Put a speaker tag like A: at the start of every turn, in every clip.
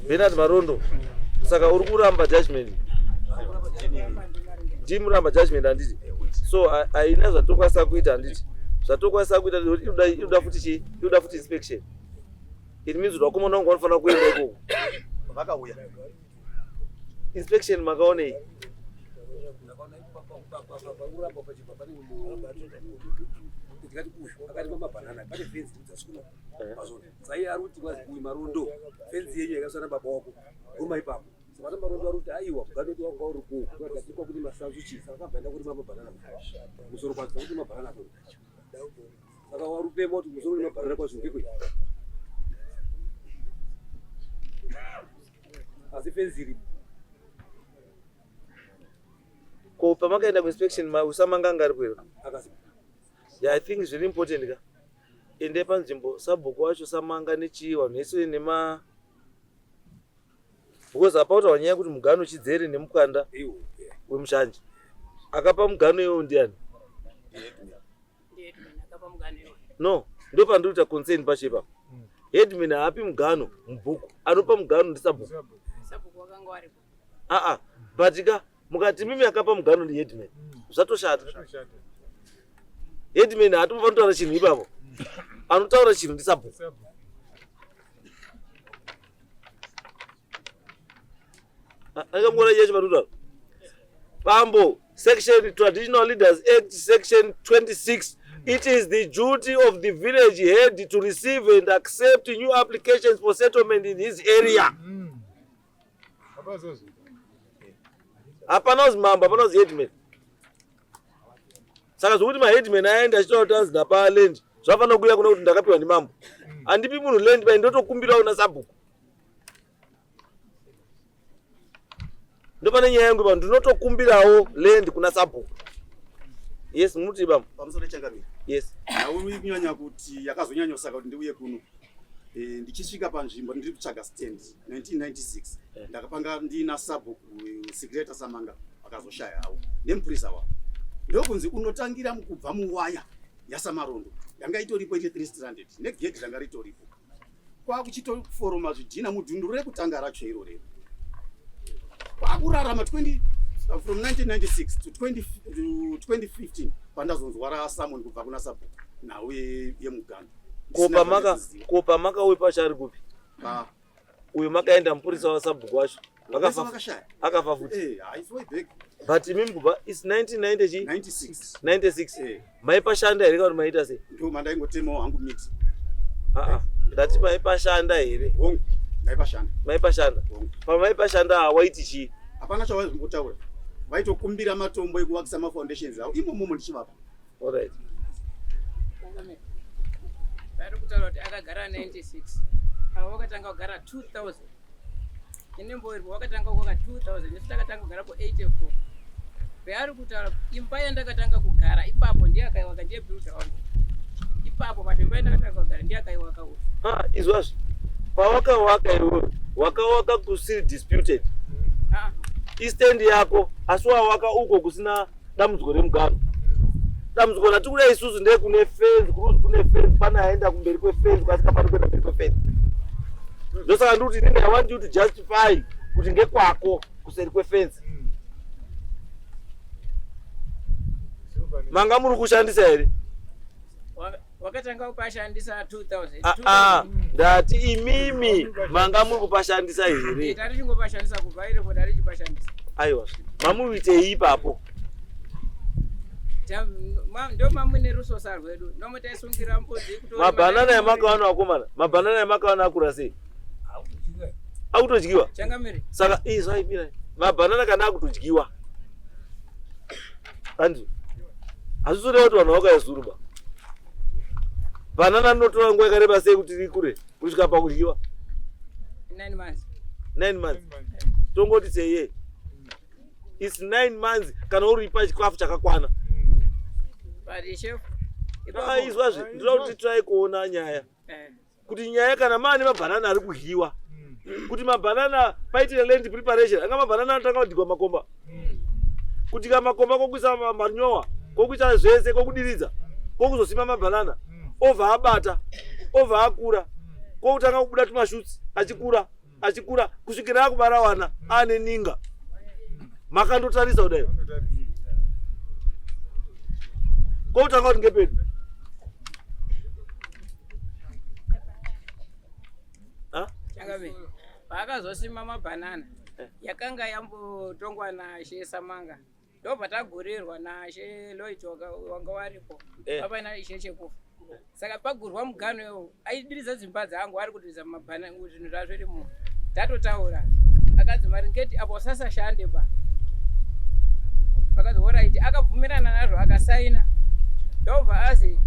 A: Bernard Marondo. Saka uri kuramba judgment. Ndimuramba judgment handiti. So aina zvatokwanisa kuita handiti. Zvatokwanisa kuita inoda futi inspection. It means kuti wakomana wangu wanofanira kuenda ikoko.
B: Vakauya.
A: Inspection makaonei. Ko pamakaenda kuinspection usamanga ngari kwero. Yeah, I think it's very important ka. Ende panzvimbo sabhuku wacho samanga nechiwa nese nema because apautaura nyaya kuti mugano chidzere nemukanda wemushanje. Akapa mugano iwo ndiani? No, ndo pandikuita concern pachepa. Headman haapi mugano mubhuku, anopa mugano ndisabhuku.
C: Sabhuku wakanga waripo.
A: But ka mukati mimi akapa mugano ndi headman. Zvatoshata. Headman haatofanira kutaura chinhu ipapo. Anotaura chinhu ndisabhuku. Akamgona yechi patutaura. Pambo, Section Traditional Leaders Act, Section 26. It is the duty of the village head to receive and accept new applications for settlement in his area. Hapana uzimamba, hapana uziheadman. Saka zvokuti maheadman aenda achitaura kuti ndapa land, zvafanira kuuya kuna kuti ndakapiwa ndimambo. Handipi munhu land pai ndotokumbirawo nasabhuku. Ndopane nyaya yangu pa ndinotokumbirawo land kuna sabhuku. Yes, muti bam.
B: Pamusoro changamira.
A: Yes.
B: Nauri kunyanya kuti yakazonyanya saka kuti ndiuye kuno. Ndichisvika panzvimbo ndiri kutsvaga stand 1996. Ndakapanga ndina sabhuku secretary Samanga akazoshaya hawo nemupurisa wawo. Ndokunzi unotangira mukubva muwaya yaSamarondo. Yanga itoripo ite 300 negate ranga ritoripo. Kwa kuchitoforoma zvidhina mudhunduru rekutanga racho irorero. Kwa kurarama from 1996 to 2015 pandazonzwara Samon kubva kuna sabhuku nawe yemugano.
A: Kopa maka uye pachari kupi? Uyu makaenda mupurisa wasabhuku wacho. Akafa futi.
B: It's way back.
A: But imimi kubva is 1990
B: 96.
A: Maipashanda here kana maita sei?
B: Ndo mandaingotemawo hangu miti.
A: Ndati maipashanda here.
B: Maipashanda.
A: Maipashanda. Pamaipashanda hawaiti chii?
B: Hapana chawazimbotaura. Vaitokumbira matombo ekuwakisa mafoundations awo imomo ndichivapa.
A: All right.
C: Vari kutaura kuti akagara 96. Avo vakatanga kugara 2000. Inemboirwa wakatanga kuwaka 2000. Nesu takatanga kugara ku84. Vari kutaura imba yandakatanga kugara ipapo ndiye akaiwaka ndiye builder wangu. Ipapo matombo yandakatanga kugara ndiye akaiwaka uyu.
A: Izvazvo. Pawakawaka iwe wakawaka kusiri disputed. Istand yako asi wawaka uko kusina dambudziko remugano. Dambudziko ratikuda isusu ndekune fence, kune fence pana aenda kumberi kwefence kwasika pano kwenda kumberi kwefence. Ndosaka ndikuti I want you to justify kuti ngekwako kuseri kwefence. Manga muri kushandisa here?
C: Wakatanga kupashandisa 2000.
A: Ndati imimi manga muri kupashandisa here?
C: Tari chingopashandisa kubva ire kuti ari chipashandisa.
A: Aiwa, mamuitei ipapo?
C: Ndo mamune rusosa rwedu. Nomutaisungira mbudzi kutori
A: mabanana yamakawana akomana. Mabanana yamakawana akura sei? Akutodyiwa.
C: Changamire.
A: Saka zvaimira. Mabanana kana akutodyiwa. Andi. Azvisore kuti vanhu vakaizuruma. Banana rinotora nguva yakareba sei kuti rikure kusvika pakudyiwa?
C: 9 months.
A: 9 months. Tongoti sei it's 9 months kana uripa chikafu chakakwana.
C: But chef.
A: Izvazvo ndinoda kuti try kuona nyaya. Kuti nyaya kana mane mabanana ari kudyiwa. Kuti mabanana paitire land preparation anga mabanana anotanga kudyiwa makomba. Kuti makomba kokuisa manyowa, kokuisa zvese, kokudiridza, kokuzosima mabanana, obva abata, obva akura, kokutanga kubuda tumashutsi achikura, achikura kusvikira akubara wana ane ninga. Makandotarisa kudai. Kotanga kuti ngepedu.
C: Changabe. Pakazosima mabhanana. Yakanga yambotongwa na She Samanga. Ndopatagurirwa na She Lloyd wanga waripo. Papa na She Chekufa. Saka pagurwa mugano yo aidiridza dzimba dzangu ari kudiriza mabhanana zvinhu zvazviri mu. Tatotaura. Akadzi maringeti apo sasa shande ba. Pakati alright akabvumirana nazvo akasaina. Ndobva azi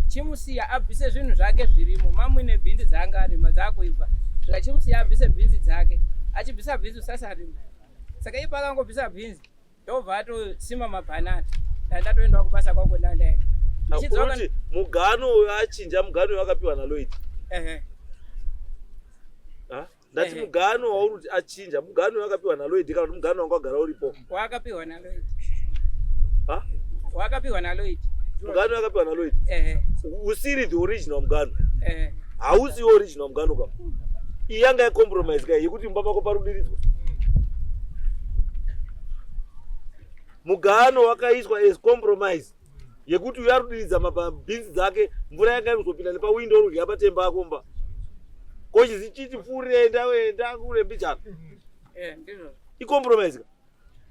C: chimusiya abvise zvinhu zvake zvirimo mamwe nebhindi dzanga arima dzakuibva zvachimusiya abvise bhinzi dzake achibvisa bhinzi sasa arima saka ipa akangobvisa bhinzi ndobva atosima mabhanana ndatoenda kubasa kwako ndandai
A: kuti mugano uyo achinja mugano uyo akapiwa naLloyd. Ndati mugano wauri achinja mugano uyo akapiwa naLloyd kana kuti mugano wanga wagara uripo
C: wakapiwa naLloyd. Wakapiwa naLloyd.
A: Mugano wakapiwa naLloyd. Usiri the original mugano. Hausi original mugano kwa. Iyanga ya compromise kai yekuti mbaba ko parudiridzwa. Mugano wakaiswa as compromise yekuti uyarudiridza mabhinzi dzake mvura yanga irikuzopinda nepa window uri yabatemba akomba. Kochizi chiti pfure enda kure mbichana.
C: Ndizvo.
A: I compromise.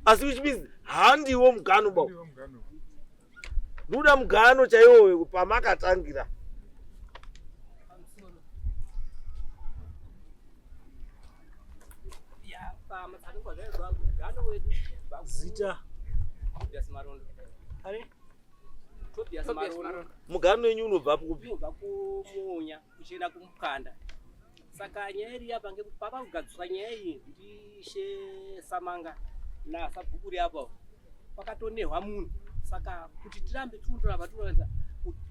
A: Asi which means handiwo mugano bawo. Nduda mugano chaiwo pamakatangira.
D: Zita.
A: Mugano wenyu unobva kupi?
D: Unobva kumunya uchienda kumukanda. Saka nyaya iri apa papa kugadziswa nyaya iyi ndi She Samanga na sabhukuri apa pakatonehwa munhu. Saka kuti tirambe tundoramba tunoedza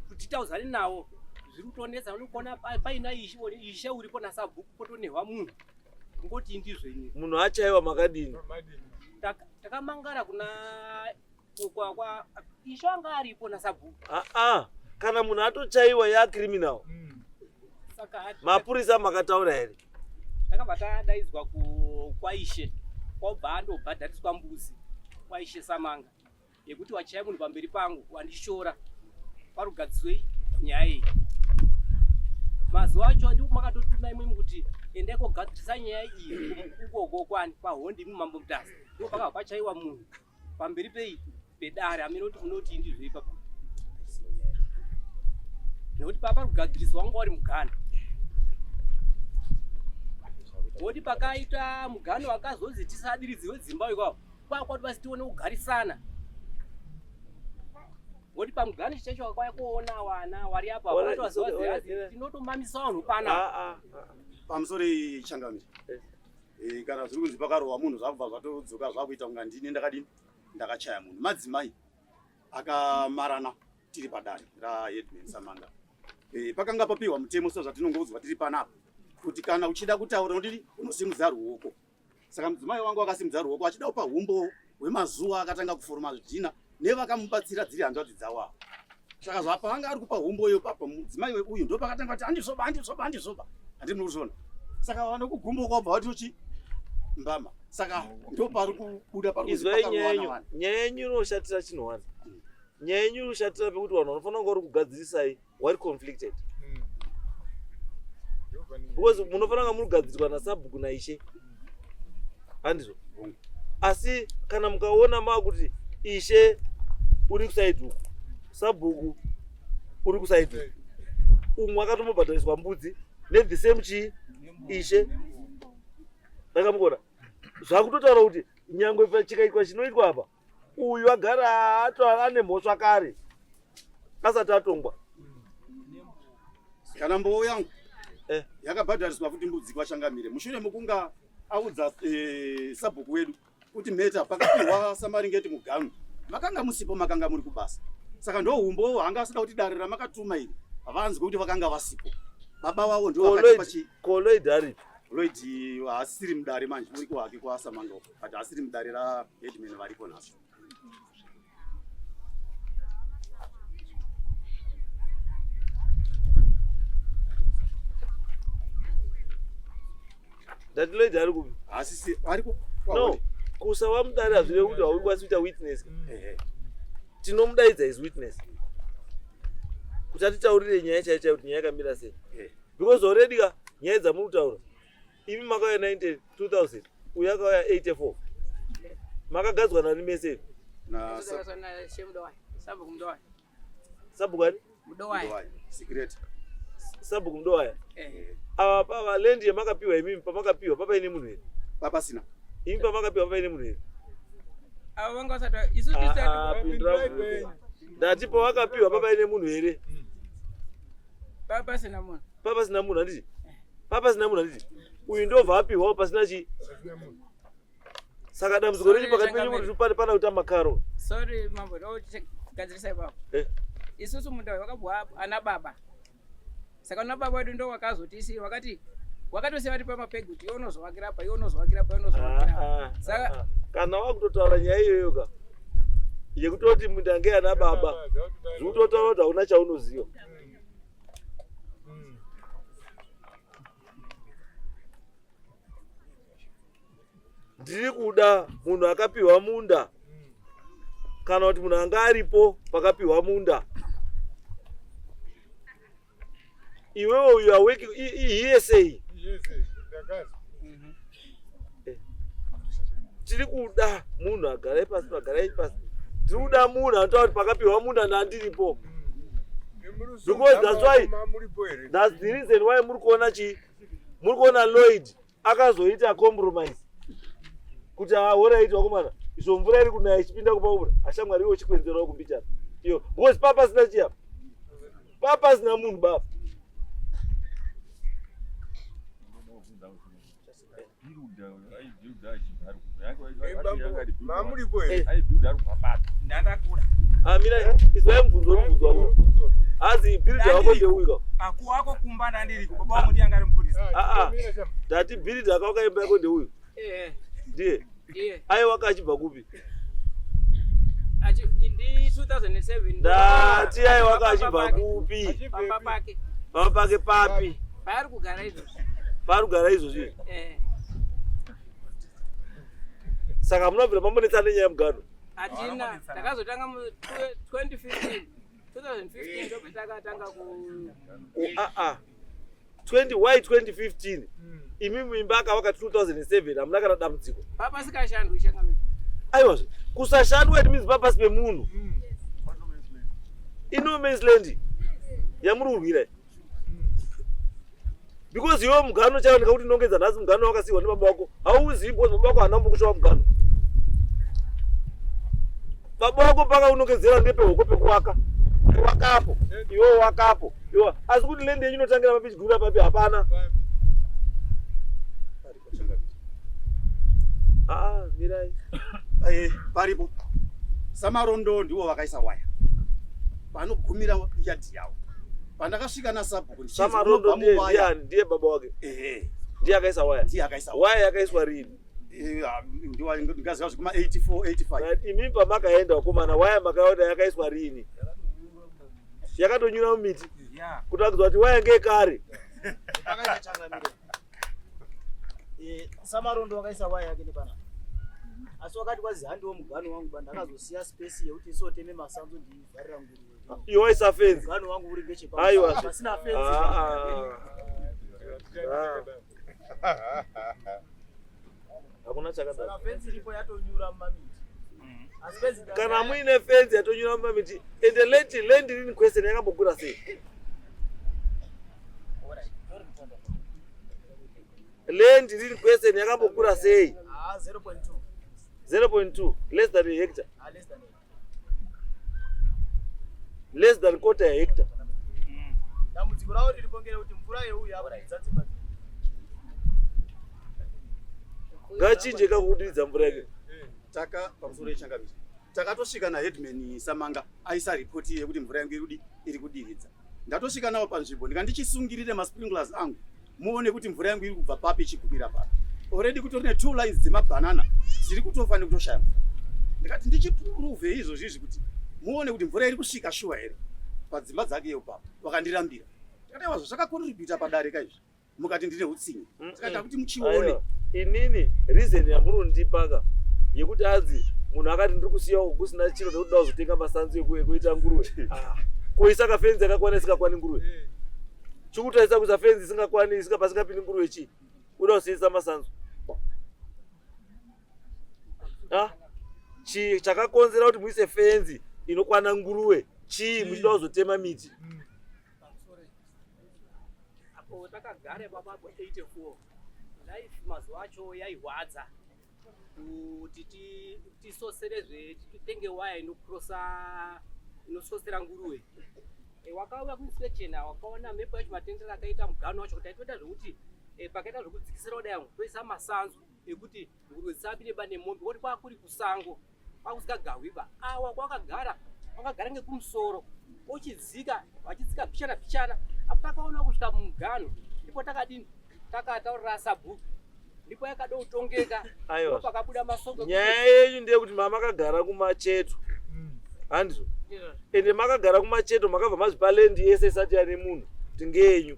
D: kuti tauzane nawo zviri kutonetsa unokuona paina ishe uripo nasabhuku potonehwa munhu ngoti ndizvo ini
A: munhu achaiwa makadini
D: takamangara kuna kwa ishe anga aripo nasabhuku
A: kana munhu atochaiwa ya criminal
D: saka
A: mapurisa makataura here
D: takabva tadaidzwa kwaishe kwabva andobhadhariswa mbuzi kwaishe Samanga yekuti wachaya munhu pamberi pangu wandishora parugadziswei nyaya iyi mazuva acho ndipo makatotuma imwe kuti endai kogadzirisa nyaya iyi ukoko kwani pahondi mumambo mutasi ndipo pakabva pachaiwa munhu pamberi pedare aminoti munoti ndizvo ipapa nekuti papa rugadziriswa wanga wari mugano woti pakaita mugano wakazozi tisadiridziwe dzimba ikwapo kwakwati basi tione kugarisana woti pamugano chichacho kwaya kuona wana wari apa tinotomamisa vanhu pana
B: pamusori Changamire kana zviri kunzi pakarohwa munhu zvakubva zvatodzoka zvakuita kunga ndini ndakadini ndakachaya munhu madzimai akamarana tiri padare raHeadman Samanga pakanga papiwa mutemo sezvatinongoudzwa tiri panapa kuti kana uchida kutaura nodini unosimudza ruoko saka mudzimai wangu akasimudza ruoko achida kupa umbo hwemazuva akatanga kuforoma zvidhina nevakamubatsira dziri hanzvadzi dzawo saka zvapanga ari kupa umbo iyo papa mudzimai uyu ndo pakatanga kuti andizoba handiri muzvona saka wana kugumbo kwabva wati mbama saka ndo pari kubuda
A: nyaya yenyu inoshatira chinhu nyaya yenyu inoshatira pekuti vanhu vanofanira kunga uri kugadzirisai wari conflicted because munofanira kunga muri kugadziriswa nasabhuku naishe handizvo asi kana mukaona kuti ishe uri kusaidi uku sabhuku uri kusaidi umwe akatomubhadhariswa mbudzi nethe same chii ishe ndakamukona zvakutotaura kuti nyangwe chikaitwa chinoitwa apa uyu agara ane mhosva kare asati atongwa
B: kana mboo yangu yakabhadhariswa futi mbudzi kwaChangamire mushure mokunga audza sabhuku wedu kuti mheta pakapihwa samaringeti mugano makanga musipo makanga muri kubasa saka ndo umbo hanga asida kuti dare ramakatuma iri havanzwi kuti vakanga vasipo baba vavo ndo vakati
A: Lloyd ari
B: Lloyd haasiri mudare manje uri kuhake kwaSamanga but haasiri mudare raHeadman varipo naso
A: That Lloyd ari kupi?
B: Asisi ariko.
A: No. Kusawa mudare hazvire kuti haukwanisi kuita witness. Tinomudaidza is witness. Kuti atitaurire nyaya chaicho kuti nyaya yakamira sei. Because already nyaya dzamurutaura. Imi makauya 2000 uya akauya 84. Makagadzwa nani mese?
B: Na
A: Sabu kwani?
C: Mudowaya.
B: Secret.
A: Sabu kumdowaya. Ava land yamakapiwa imimi pamakapiwa papa ine munhu here.
B: Papa sina.
A: Imi pamakapiwa papa ine munhu here.
C: Ava vanga vasati isu tisati.
A: Ndati pawakapiwa papa ine munhu here.
C: Papa sina munhu.
A: Papa sina munhu handiti. Papa sina munhu handiti. Uyu ndobva apiwawo pasina chi. Saka dambudziko rechi pakati penyu kuti pana kuita makaro.
C: Sorry mambo ndo gadzirisa ipapo. Isusu munda wakabva ana baba. Saka ana baba wedu ndo wakazotisi wakati wakatosiya vari pamapegu kuti unozovakira pa unozovakira pa unozovakira. Saka
A: kana wakutotaura nyaya iyoyo ka yekutoti mundange ana baba zvikutotaura kuti hauna chaunoziva. Ndiri kuda munhu akapiwa munda kana kuti munhu anga aripo pakapiwa munda. Iwewe uyu aweki ESA. Tiri kuda munhu agara pasi pagara pasi. Tiri kuda munhu anotaura kuti pakapiwa munda ndandiripo. Because that's the reason why muri kuona Lloyd akazoita compromise. Kuti alright wakomana izvo mvura iri kunaya ichipinda kupaura ashamwari iwo chikwenzerawo kumbichana iyo because papa sina chiya papa sina munhu baba mina izwa mvunzo unobudzwa azi builder wako ndeuyo
E: aku wako kumbanda ndiri baba wangu ndiye angari mupurisa
A: dati builder akawakaimba yako ndeuyo ndiye aiwa kachibva kupi?
C: Ndi 2007
A: ndati aiwa kachibva kupi?
C: papa pake.
A: Papa pake papi?
C: Paari kugara izvozvo.
A: Paari kugara izvozvo. Saka munobvira pambonetsana nenyaya yemugano?
C: Hatina, takazotanga mu 2015 ndobva takatanga ku
A: 2015 imi muimba akavaka 2007 hamuna kana dambudziko.
C: Papa sikashandwi chakamira.
A: Aiwa kusashandwa it means papasi pemunhu. No man's land yamuri kurwira. Because iwe mugano chaoneka kuti nongedza nhasi mugano wakasiiwa nebaba wako hauzivi because baba wako haana kumbokushawa mugano. Baba wako paka unongedzera ndepehoko pekuwaka wakapo iwe wakapo iwe asi kuti land yenyu inotangira papi chigura papi hapana. Mirai.
B: Paripo. Samarondo ndiwo vakaisa waya. Panogumira yadhi yawo. Pandakasvika naSabhuku
A: Samarondo ndiye baba wake. Ndiye akaisa waya.
B: Ndiye akaisa
A: waya yakaiswa rini?
B: Ndiwa ngaziva kuma 84 85.
A: Imi pamakaenda wakomana waya makaona yakaiswa rini? Yakatonyura mumiti. Kutakudzwa kuti waya ngekare.
F: Samarondo wakaisa waya yake nepana. Asi wakati kwazi handiwo mugano wangu bandakazosiya space yekuti isoteme masanzo ndivharira nguruwe.
A: Iwe isa fence.
F: Mugano wangu uri ngechepa.
A: Aiwa.
F: Pasina fence.
A: Hakuna chakadaro.
F: Saka fence ilipo yatonyura mumamiti. Asi fence
A: kana muine fence yatonyura mumamiti ende land rini question yakambokura sei? Land rini question yakambokura sei?
F: 0.2.
A: 0.2 less than a hectare.
F: Less than.
A: Less than quarter a hectare.
F: Dambudziko rawo riripongera kuti mvura yeuyu yakudzadzimba.
A: Ngachinje kakudiridza mvura yake.
B: Taka pamusoro yechangamisi. Takatosvika naHeadman Samanga aisa report yekuti mvura yangu iri kudiridza. Ndatosvika nawo panzvimbo ndikandichisungirire masprinklers angu. Muone kuti mvura yangu iri kubva papi ichigumira papi. Already kutorine 2 lines dzemabanana dziri kutofa nekutoshaya. Ndikati ndichiprove izvozvi kuti muone kuti mvura iri kusvika shuwa here padzimba dzake ipapo. Vakandirambira. Ndakati zvakakontribhuta padare kaizvi. mukati ndine utsinye saka kuti muchione
A: Aiwa, inini reason yamunondipaka yekuti azi munhu akati ndiri kusiya uku kusina chiro nekuti da kuzotenga masanzu ekuita nguruwe kuisa fenzi yakakwana isingakwani nguruwe chikutaisa kuisa fenzi isingakwani pasingapindi nguruwe chi uda kusiisa masanzu chakakonzera kuti muise fenzi inokwana nguruwe chii muchida kuzotema miti
D: apo takagare papapo 84 life mazuva acho yaihwadza kuti tisoserezve titenge waya inososera nguruwe. Wakauya kuinspection wakaona mhepo yacho matendero akaita mugano wacho kuti aitoita zvokuti pakaita zvokudzikisira kudai toisa masanzu ekuti nguruwe dzisapinde pane mombe kuti kwakuri kusango kwakusikagahwiba awa kwakagara ngekumusoro ochidzika vachidzika pichana apo takaona kusvika mugano ndipo takadini takataurira sabhuku ndipo yakada kutongeka pakabuda masoko.
A: Nyaya yenyu ndeyekuti makagara kumacheto handizvo ende makagara kumacheto makabva mazvipa lendi yese isati yane munhu kuti ngeyenyu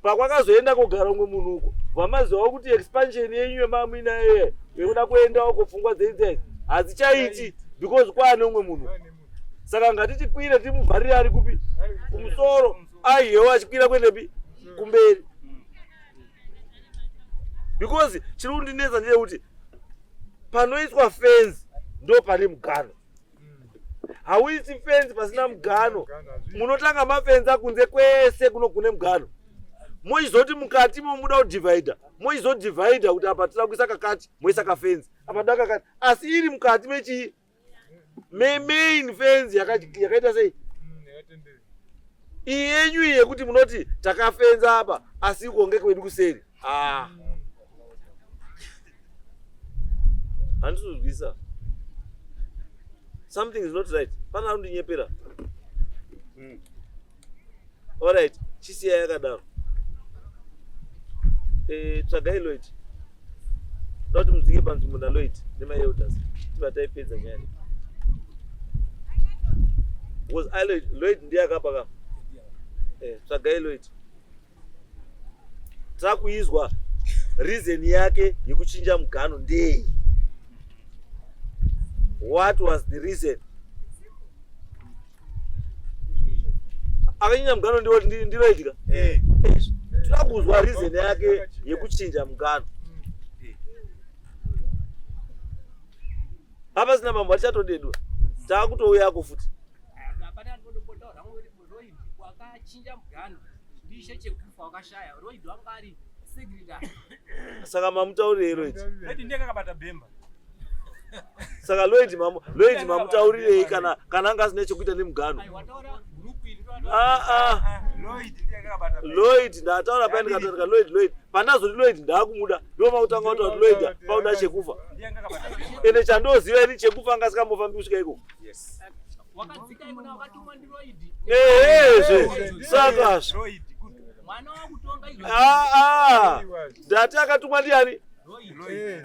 A: pakwakazoenda kogara umwe munhu uko vamazivawo kuti expansion yenyu yemamwina yeye yekuda kuendawo kofungwa dzeidzi hadzichaiti because kwaane umwe munhu. Saka ngatitikwire timuvharire ari kupi kumusoro aiyewo achikwira kwendepi kumberi because chiri kundinetsa ndeyekuti panoiswa fenzi ndo pane mugano. Hauisi fenzi pasina mugano munotanga mafenzi akunze kwese kunogune mugano mochizoti mukati momuda kudivhaidha mochizodivhaidha kuti apa tira kuisa kakati moisa kafenzi apa da kakati asi iri mukati mechii main fenzi yakaita sei iyi yenyu iyi yekuti munoti takafenza apa asi kuonge kwedu kuseri handizozvisa something is not right. Pana anondinyepera. All right, chisiya yakadaro. Tsvagai Lloyd. Doti mudzike panzvimbo naLloyd nemaElders. Tivataipedza nyaya. Was I Lloyd ndiye akapa tsvagai Lloyd. Takuizwa reason yake yekuchinja mugano ndei. What was the reason? Akanyanya mugano ndiroitika. Tinoda kuzwa reason yake yekuchinja mugano. Apa sina mambo achatodedwa. Takutouya ako futi.
D: Apana ndodopotaura Lloyd wakachinja mugano ndishe chekufa wakashaya Lloyd wangari secretary.
A: Saka mamutaurire Lloyd.
E: Lloyd ndiye akabata bhemba.
A: Saka Lloyd mamutaurirei kana anga asina chekuita nemugano. Lloyd ndataura paya ndikataura Lloyd pandazoti Lloyd ndakumuda ndo mautanga kuti Lloyd pauda chekufa ende chandoziva ini chekufa anga sikambofambi kusvika iko.
D: Wakadzika ikona wakatumwa ndiLloyd.
A: Saka
D: Mwana wakutonga izvo.
A: Ndati akatumwa ndiani?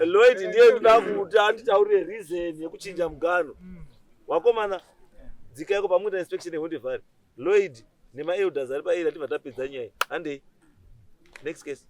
A: Lloyd ndiye ndoda kuti anditaurire reason yekuchinja mugano. Wakomana dzika yako pamuita inspection yeHondevhari. Lloyd nemaElders ari pairi ativa tapedza nyaya. Handei. Next case.